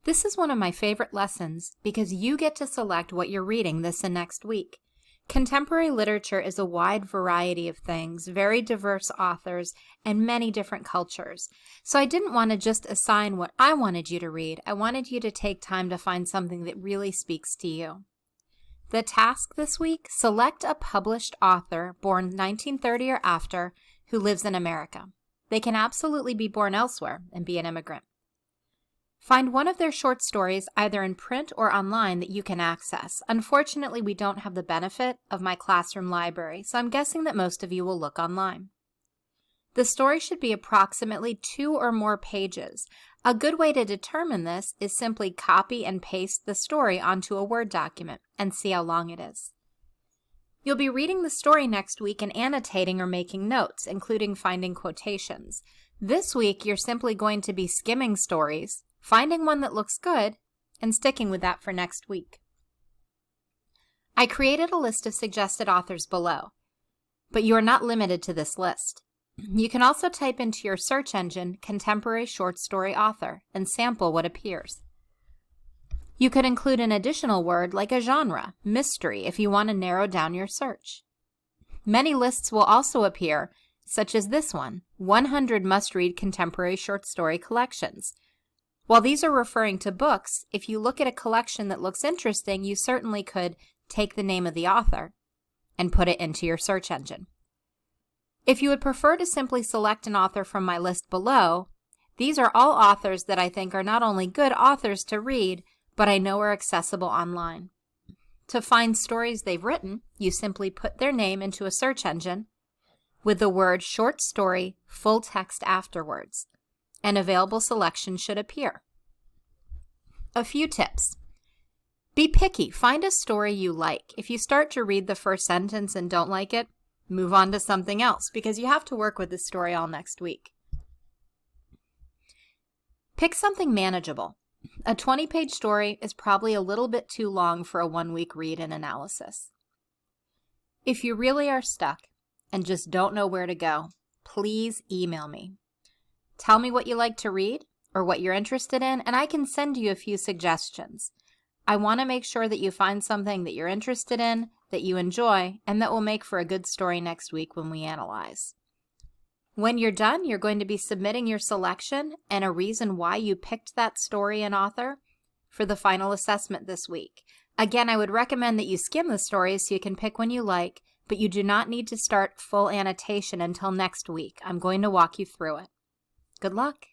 This is one of my favorite lessons because you get to select what you're reading this and next week. Contemporary literature is a wide variety of things, very diverse authors, and many different cultures. So I didn't want to just assign what I wanted you to read. I wanted you to take time to find something that really speaks to you. The task this week, select a published author born 1930 or after who lives in America. They can absolutely be born elsewhere and be an immigrant. Find one of their short stories either in print or online that you can access. Unfortunately, we don't have the benefit of my classroom library, so I'm guessing that most of you will look online. The story should be approximately 2 or more pages. A good way to determine this is simply copy and paste the story onto a Word document and see how long it is. You'll be reading the story next week and annotating or making notes, including finding quotations. This week, you're simply going to be skimming stories, finding one that looks good, and sticking with that for next week. I created a list of suggested authors below, but you are not limited to this list. You can also type into your search engine contemporary short story author and sample what appears. You could include an additional word like a genre, mystery, if you want to narrow down your search. Many lists will also appear, such as this one, 100 must-read contemporary short story collections. While these are referring to books, if you look at a collection that looks interesting, you certainly could take the name of the author and put it into your search engine. If you would prefer to simply select an author from my list below, these are all authors that I think are not only good authors to read, but I know are accessible online. To find stories they've written, you simply put their name into a search engine with the word short story full text afterwards. An available selection should appear. A few tips. Be picky. Find a story you like. If you start to read the first sentence and don't like it, move on to something else because you have to work with this story all next week. Pick something manageable. A 20-page story is probably a little bit too long for a one-week read and analysis. If you really are stuck and just don't know where to go, please email me. Tell me what you like to read or what you're interested in, and I can send you a few suggestions. I want to make sure that you find something that you're interested in, that you enjoy, and that will make for a good story next week when we analyze. When you're done, you're going to be submitting your selection and a reason why you picked that story and author for the final assessment this week. Again, I would recommend that you skim the stories so you can pick one you like, but you do not need to start full annotation until next week. I'm going to walk you through it. Good luck.